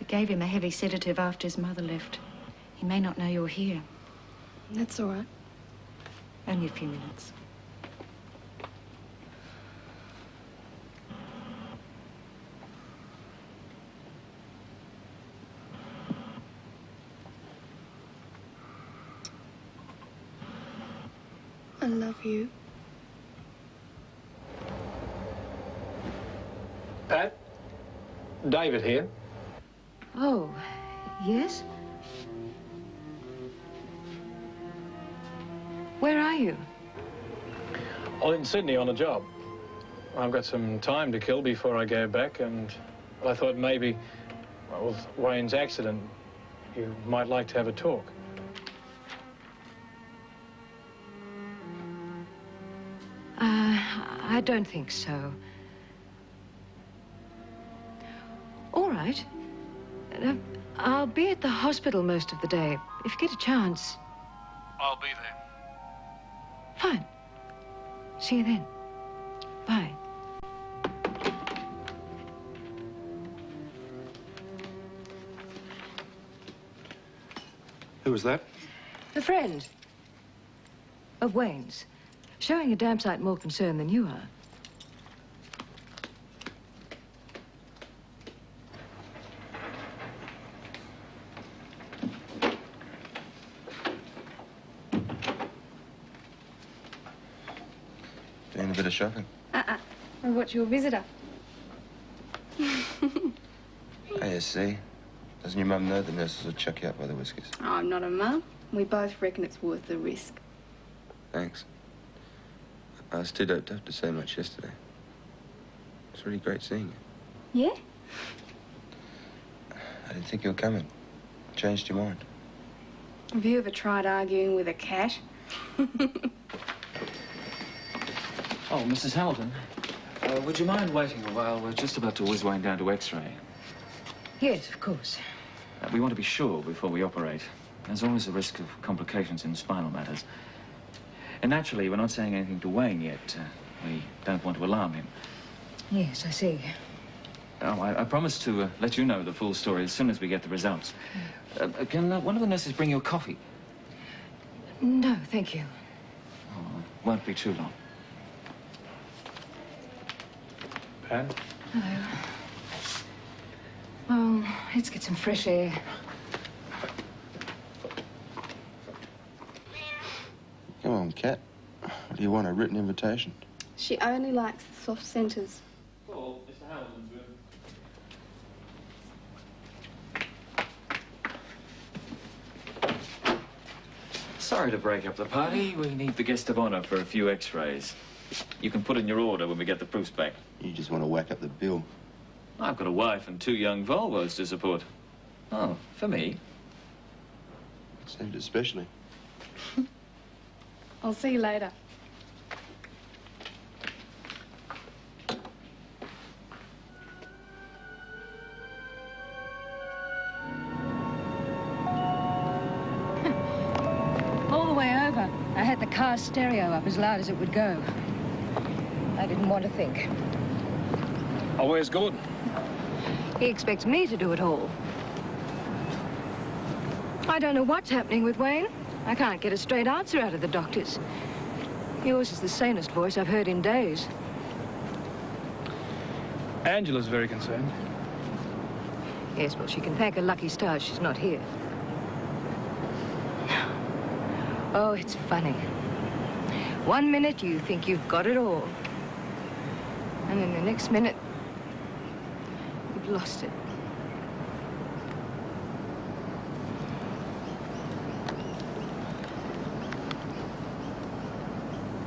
We gave him a heavy sedative after his mother left. He may not know you're here. That's all right. Only a few minutes. I love you. Pat? David here. Oh, yes? Where are you? Well, in Sydney on a job. I've got some time to kill before I go back, and well, I thought maybe, well, with Wayne's accident, you might like to have a talk. I don't think so. All right. I'll be at the hospital most of the day. If you get a chance. I'll be there. Fine. See you then. Bye. Who was that? A friend of Wayne's, showing a damn sight more concerned than you are. Doing a bit of shopping. I watch your visitor. ASC. Doesn't your mum know the nurses will chuck you out by the whiskers? Oh, I'm not a mum. We both reckon it's worth the risk. Thanks. I was too doped up to say much yesterday. It's really great seeing you. Yeah? I didn't think you were coming. Changed your mind. Have you ever tried arguing with a cat? Oh, Mrs. Hamilton, would you mind waiting a while? We're just about to whiz Wayne down to X-ray. Yes, of course. We want to be sure before we operate. There's always a risk of complications in spinal matters. And naturally, we're not saying anything to Wayne yet. We don't want to alarm him. Yes, I see. Oh, I promise to let you know the full story as soon as we get the results. Can one of the nurses bring you a coffee? No, thank you. Oh, won't be too long. Pat? Hello. Well, let's get some fresh air. Come on, Kat. What do you want, a written invitation? She only likes the soft centres. Oh, Mr. Hamilton's room. Sorry to break up the party. We need the guest of honor for a few X-rays. You can put in your order when we get the proofs back. You just want to whack up the bill. I've got a wife and 2 young Volvos to support. Oh, for me. Saved it especially. I'll see you later. All the way over, I had the car stereo up as loud as it would go. I didn't want to think. Oh, where's Gordon? He expects me to do it all. I don't know what's happening with Wayne. I can't get a straight answer out of the doctors. Yours is the sanest voice I've heard in days. Angela's very concerned. Yes, well, she can thank her lucky stars she's not here. Oh, it's funny. One minute you think you've got it all. And then the next minute, you've lost it.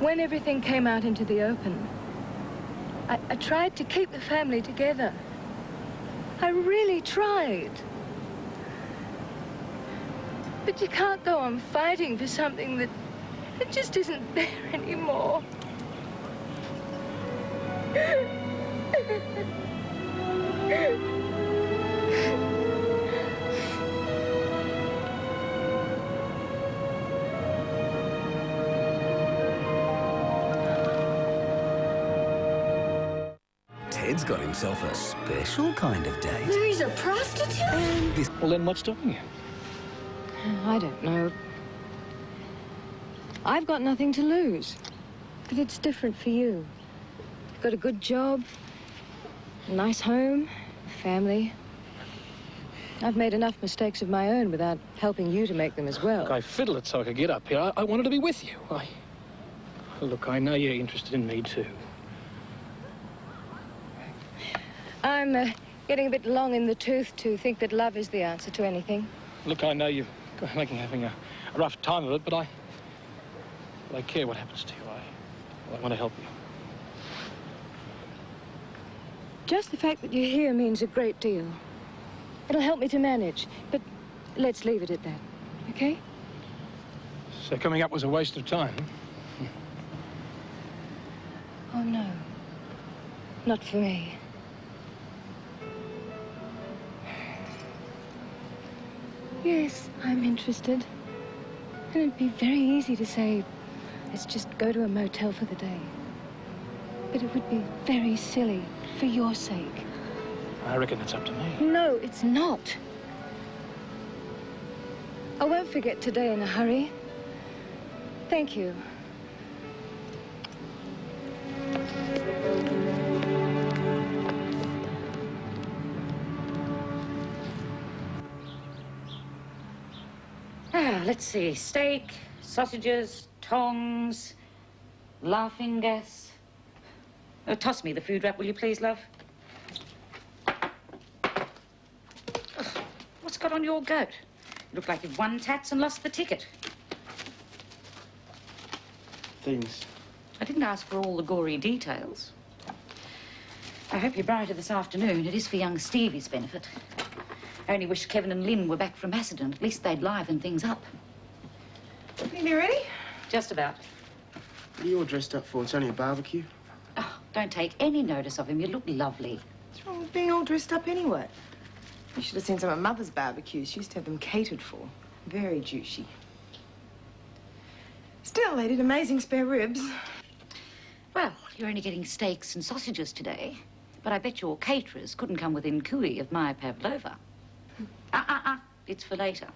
When everything came out into the open, I tried to keep the family together. I really tried. But you can't go on fighting for something that just isn't there anymore. Ed's got himself a special kind of date. Lou's a prostitute? Well, then what's stopping you? I don't know. I've got nothing to lose. But it's different for you. You've got a good job, a nice home, family. I've made enough mistakes of my own without helping you to make them as well. Look, I fiddled it so I could get up here. I wanted to be with you. Look, I know you're interested in me, too. I'm getting a bit long in the tooth to think that love is the answer to anything. Look, I know you're having a rough time of it, but I care what happens to you. I want to help you. Just the fact that you're here means a great deal. It'll help me to manage, but let's leave it at that, okay? So coming up was a waste of time, huh? Oh, no. Not for me. Yes, I'm interested. And it'd be very easy to say, let's just go to a motel for the day. But it would be very silly for your sake. I reckon it's up to me. No, it's not. I won't forget today in a hurry. Thank you. Let's see. Steak, sausages, tongs, laughing gas. Oh, toss me the food wrap, will you please, love? Ugh, what's got on your goat? You look like you've won tats and lost the ticket. Things. I didn't ask for all the gory details. I hope you're brighter this afternoon. It is for young Stevie's benefit. I only wish Kevin and Lynn were back from Macedon. At least they'd liven things up. Think you're ready? Just about. What are you all dressed up for? It's only a barbecue. Oh, don't take any notice of him. You look lovely. What's wrong with being all dressed up anyway? You should have seen some of Mother's barbecues. She used to have them catered for. Very juicy. Still, they did amazing spare ribs. Well, you're only getting steaks and sausages today, but I bet your caterers couldn't come within cooey of my pavlova. It's for later,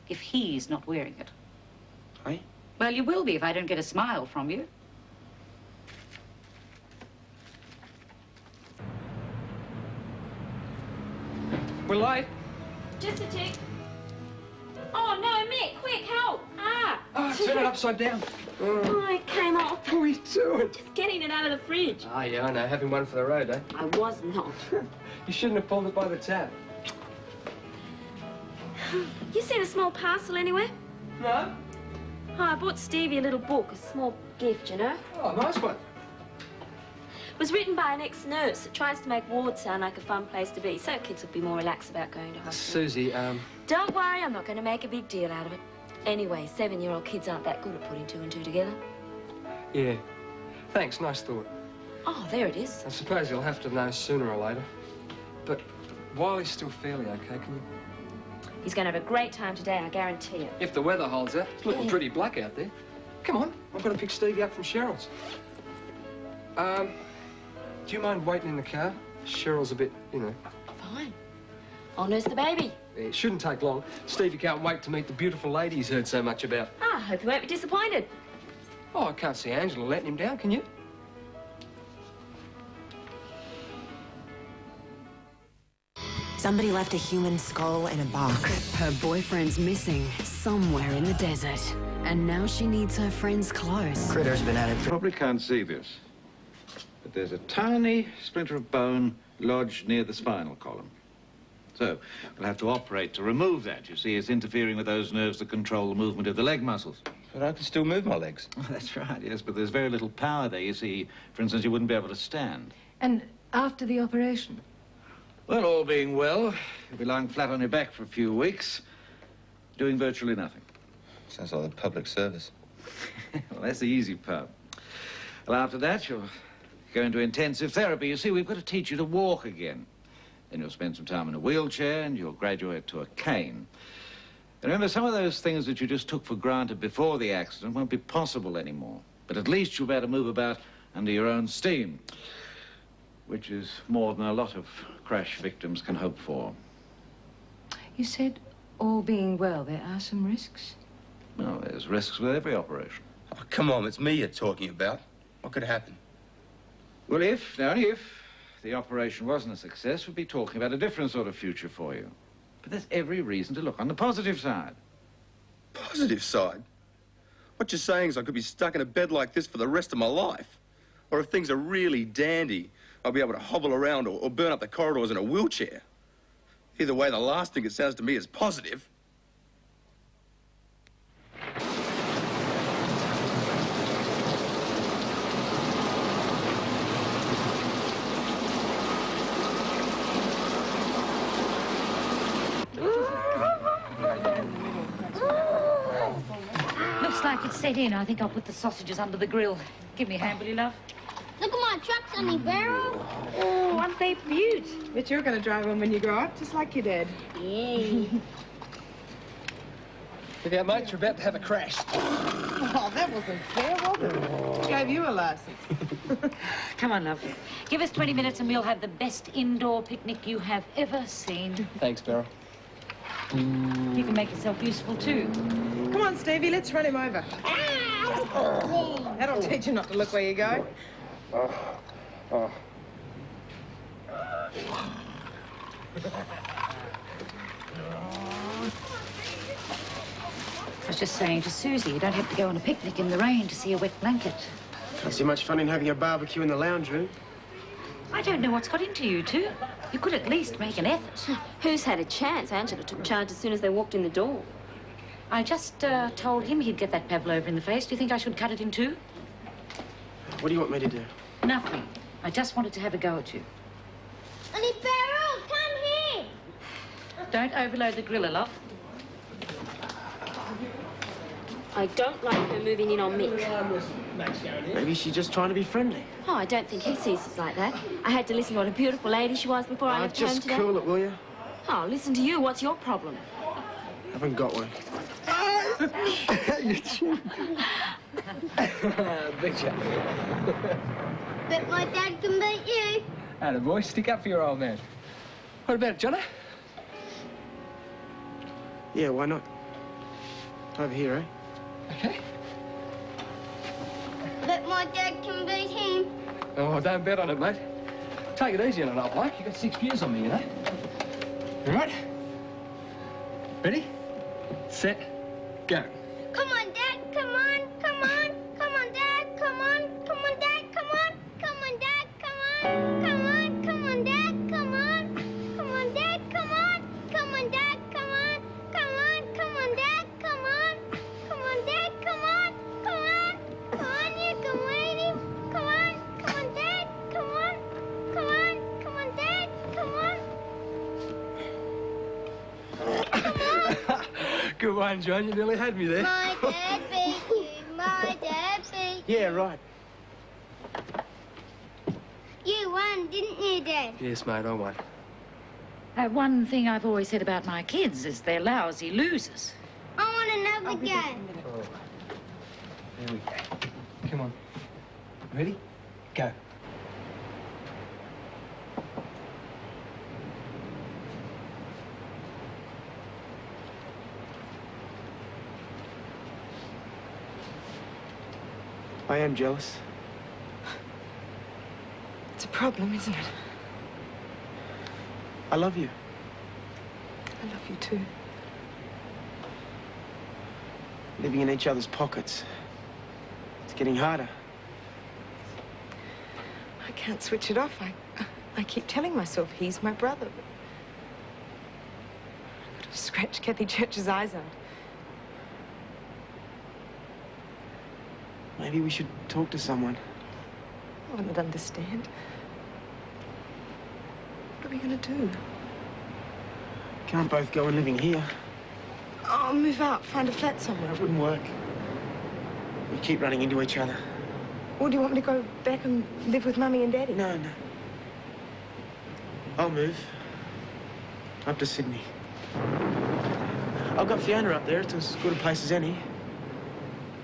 if he's not wearing it. Eh? Well, you will be if I don't get a smile from you. We're late. Just a tick. Oh, no, Mick, quick, help! Ah! Oh, turn it upside down. Oh, it came off. What are you doing? Just getting it out of the fridge. Ah, yeah, I know. Having one for the road, eh? I was not. You shouldn't have pulled it by the tap. You seen a small parcel anywhere? No? Oh, I bought Stevie a little book, a small gift, you know. Oh, nice one. It was written by an ex-nurse that tries to make ward sound like a fun place to be, so kids will be more relaxed about going to hospital. Susie, Don't worry, I'm not going to make a big deal out of it. Anyway, 7-year-old kids aren't that good at putting 2 and 2 together. Yeah. Thanks, nice thought. Oh, there it is. I suppose you'll have to know sooner or later. But Wiley's still fairly okay, can you? He's going to have a great time today, I guarantee it. If the weather holds out. It's looking pretty black out there. Come on, I've got to pick Stevie up from Cheryl's. Do you mind waiting in the car? Cheryl's a bit, you know. Fine. I'll nurse the baby. It shouldn't take long. Stevie can't wait to meet the beautiful lady he's heard so much about. Ah, I hope you won't be disappointed. Oh, I can't see Angela letting him down, can you? Somebody left a human skull in a box. Her boyfriend's missing somewhere in the desert. And now she needs her friend's clothes. Critter's been at it. Probably can't see this, but there's a tiny splinter of bone lodged near the spinal column. So we'll have to operate to remove that. You see, it's interfering with those nerves that control the movement of the leg muscles. But I can still move my legs. Oh, that's right, yes, but there's very little power there. You see, for instance, you wouldn't be able to stand. And after the operation? Well, all being well, you'll be lying flat on your back for a few weeks, doing virtually nothing. Sounds like a public service. Well, that's the easy part. Well, after that, you'll go into intensive therapy. You see, we've got to teach you to walk again. Then you'll spend some time in a wheelchair and you'll graduate to a cane. And remember, some of those things that you just took for granted before the accident won't be possible anymore. But at least you'll be able to move about under your own steam. which is more than a lot of crash victims can hope for. You said, all being well, there are some risks? Well, there's risks with every operation. Oh, come on, it's me you're talking about. What could happen? Well, only if, the operation wasn't a success, we'd be talking about a different sort of future for you. But there's every reason to look on the positive side. Positive side? What you're saying is I could be stuck in a bed like this for the rest of my life. Or if things are really dandy, I'll be able to hobble around or burn up the corridors in a wheelchair. Either way, the last thing it sounds to me is positive. Looks like it's set in. I think I'll put the sausages under the grill. Give me a hand, will you, love? Look at my trucks, Honey Barrel. Oh, aren't they beaut? Bet you're going to drive one when you grow up, just like your dad. Yeah. Look out, mate, you're about to have a crash. Oh, that wasn't fair, was it? Gave you a license. Come on, love. Give us 20 minutes and we'll have the best indoor picnic you have ever seen. Thanks, Beryl. You can make yourself useful, too. Come on, Stevie, let's run him over. That'll teach you not to look where you go. I was just saying to Susie, you don't have to go on a picnic in the rain to see a wet blanket. Can't see much fun in having a barbecue in the lounge room. I don't know what's got into you two. You could at least make an effort. Who's had a chance? Angela took charge as soon as they walked in the door. I just told him he'd get that pavlova in the face. Do you think I should cut it in two? What do you want me to do? Nothing. I just wanted to have a go at you. Honey Barrel, come here. Don't overload the griller, love. I don't like her moving in on Mick. Maybe she's just trying to be friendly. Oh, I don't think he sees us like that. I had to listen to what a beautiful lady she was before I left home Just today. cool it, will you? Oh, listen to you. What's your problem? Haven't got one. You're cheap. Big chat. Bet my dad can beat you. Attaboy, stick up for your old man. What about it, Johnny? Yeah, why not? Over here, eh? Okay. Bet my dad can beat him. Oh, don't bet on it, mate. Take it easy on it, old bloke. You got 6 years on me, you know. All right? Ready? Set, go. Come on, Dad. Come on. Come on. Come on, Dad. Come on. Come on, Dad. Come on. Come on, Dad. Come on. Come on. Come on, Dad. Come on. Come on, Dad. Come on. Come on, Dad. Come on. Come on. Come on, Dad. Come on. Come on, Dad. Come on. Come on. Come on, you can wait him. Come on. Come on, Dad. Come on. Come on. Come on, Dad. Come on. Good one, John. You nearly had me there. My dad beat you. My dad beat you. Yeah, right. You won, didn't you, Dad? Yes, mate, I won. One thing I've always said about my kids is they're lousy losers. I want another game. Oh. There we go. Come on. Ready? Go. I am jealous. It's a problem, isn't it? I love you. I love you too. Living in each other's pockets. It's getting harder. I can't switch it off. I keep telling myself he's my brother. But I could have scratched Kathy Church's eyes out. Maybe we should talk to someone. One would understand. What are we going to do? Can't both go on living here. Oh, move out. Find a flat somewhere. It wouldn't work. We keep running into each other. Or do you want me to go back and live with Mummy and Daddy? No, no. I'll move. Up to Sydney. I've got Fiona up there. It's as good a place as any.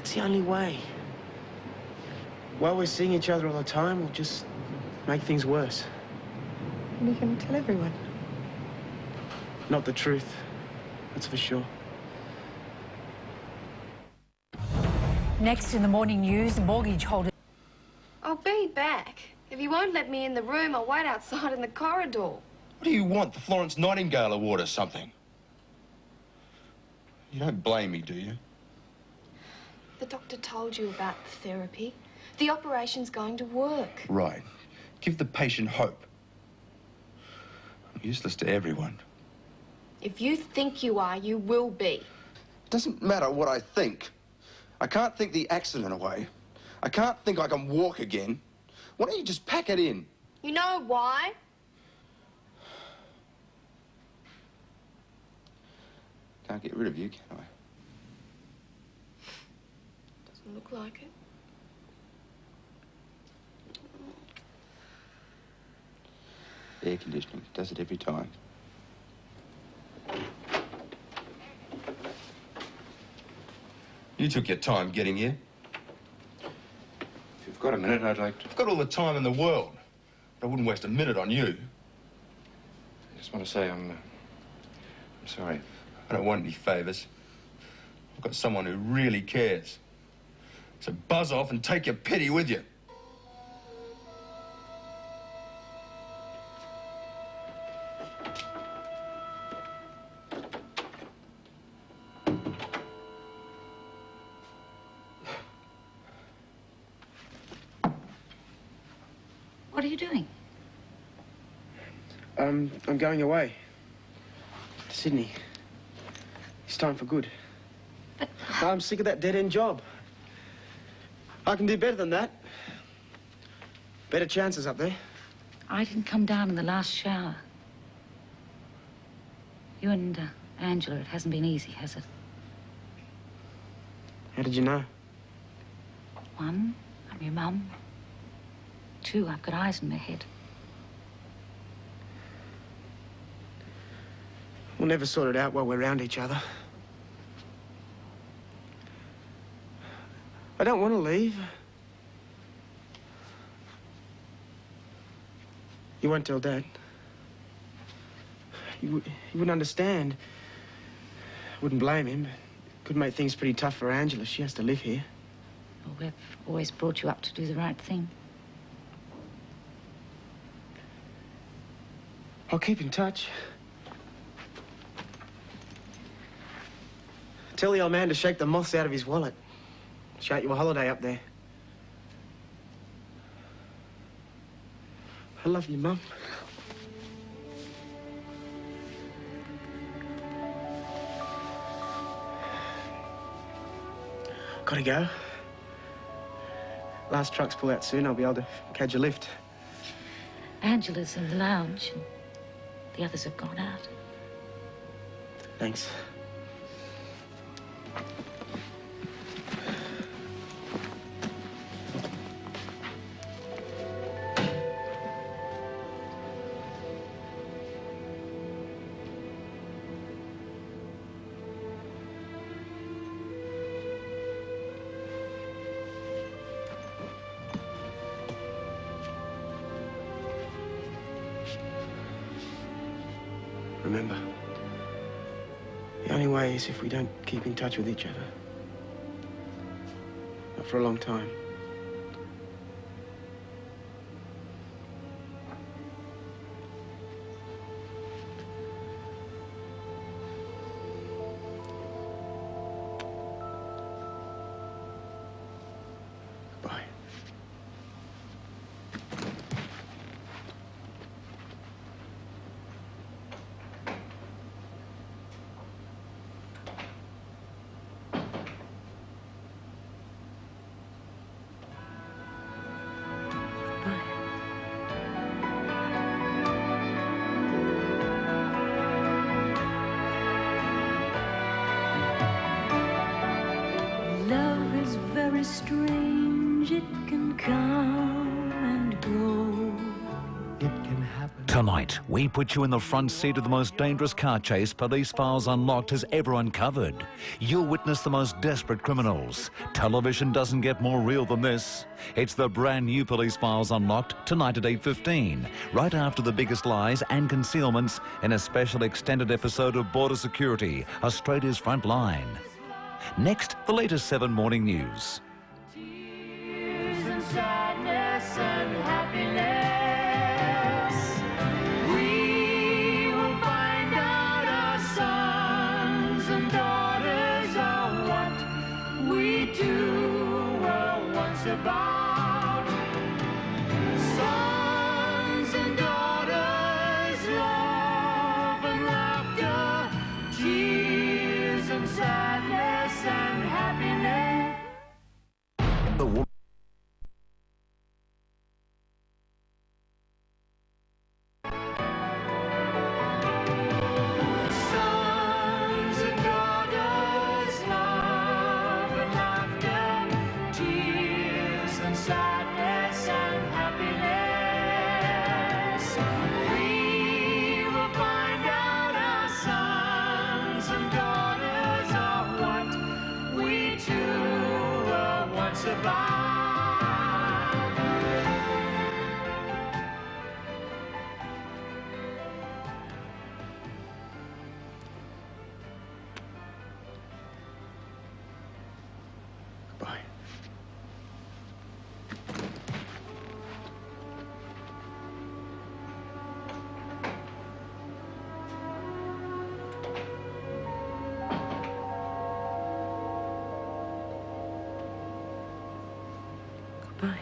It's the only way. While we're seeing each other all the time, we'll just make things worse. And you're going to tell everyone. Not the truth, that's for sure. Next in the morning news, mortgage holder... I'll be back. If you won't let me in the room, I'll wait outside in the corridor. What do you want, the Florence Nightingale Award or something? You don't blame me, do you? The doctor told you about the therapy. The operation's going to work. Right. Give the patient hope. I'm useless to everyone. If you think you are, you will be. It doesn't matter what I think. I can't think the accident away. I can't think I can walk again. Why don't you just pack it in? You know why? Can't get rid of you, can I? Doesn't look like it. Air conditioning does it every time. You took your time getting here. If you've got a minute, I'd like to... I've got all the time in the world. But I wouldn't waste a minute on you. I just want to say I'm sorry. I don't want any favours. I've got someone who really cares. So buzz off and take your pity with you. What are you doing? I'm going away. To Sydney. It's time for good. But... I'm sick of that dead-end job. I can do better than that. Better chances up there. I didn't come down in the last shower. You and Angela, it hasn't been easy, has it? How did you know? One, I'm your mum. Two, I've got eyes in my head. We'll never sort it out while we're around each other. I don't want to leave. You won't tell Dad. You wouldn't understand. Wouldn't blame him. Could make things pretty tough for Angela. She has to live here. Well, we've always brought you up to do the right thing. I'll keep in touch. Tell the old man to shake the moths out of his wallet. Shout you a holiday up there. I love you, Mum. Gotta go. Last trucks pull out soon. I'll be able to catch a lift. Angela's in the lounge, and the others have gone out. Thanks. Remember, the only way is if we don't keep in touch with each other. Not for a long time. Goodbye. Tonight, we put you in the front seat of the most dangerous car chase Police Files Unlocked has ever uncovered. You'll witness the most desperate criminals. Television doesn't get more real than this. It's the brand new Police Files Unlocked, tonight at 8:15, right after the biggest lies and concealments in a special extended episode of Border Security, Australia's Front Line. Next, the latest 7 Morning News. Tears and sadness and happiness. About sons and daughters, love and laughter, tears and sadness and happiness. Sons and daughters, love and laughter, tears and sadness and happiness. We will find out our sons and daughters are what we too were once about. Goodbye. Goodbye.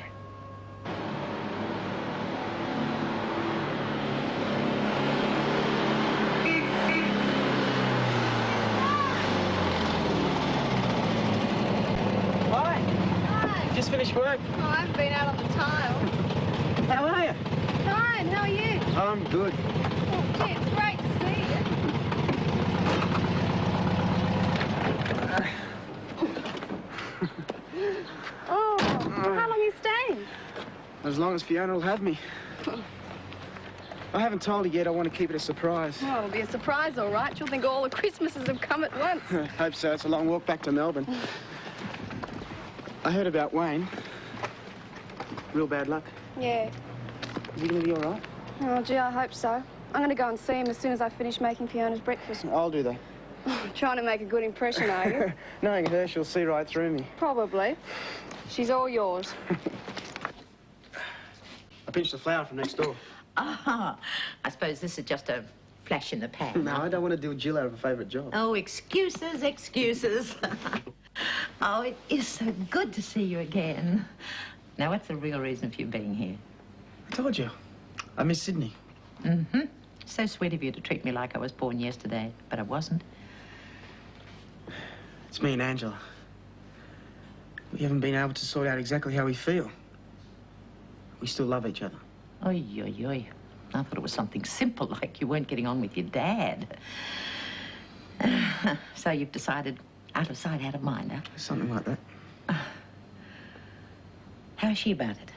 Hi. Just finished work. Oh, I haven't been out on the tile. How are you? Fine, how are you? I'm good. Oh, gee, it's great to see you. Oh, how long are you staying? As long as Fiona will have me. I haven't told her yet. I want to keep it a surprise. Well, it'll be a surprise, all right. You'll think all the Christmases have come at once. Hope so. It's a long walk back to Melbourne. I heard about Wayne. Real bad luck. Yeah. Is he going to be all right? Oh, gee, I hope so. I'm going to go and see him as soon as I finish making Fiona's breakfast. I'll do that. Trying to make a good impression, are you? Knowing her, she'll see right through me. Probably. She's all yours. I pinched the flower from next door. Ah, I suppose this is just a flash in the pan. No, I don't want to do Jill out of a favourite job. Oh, excuses, excuses. Oh, it is so good to see you again. Now, what's the real reason for you being here? I told you. I miss Sydney. Mm-hmm. So sweet of you to treat me like I was born yesterday, but I wasn't. It's me and Angela. We haven't been able to sort out exactly how we feel. We still love each other. Oy, oy, oy. I thought it was something simple, like you weren't getting on with your dad. So you've decided out of sight, out of mind, huh? Something like that. How is she about it?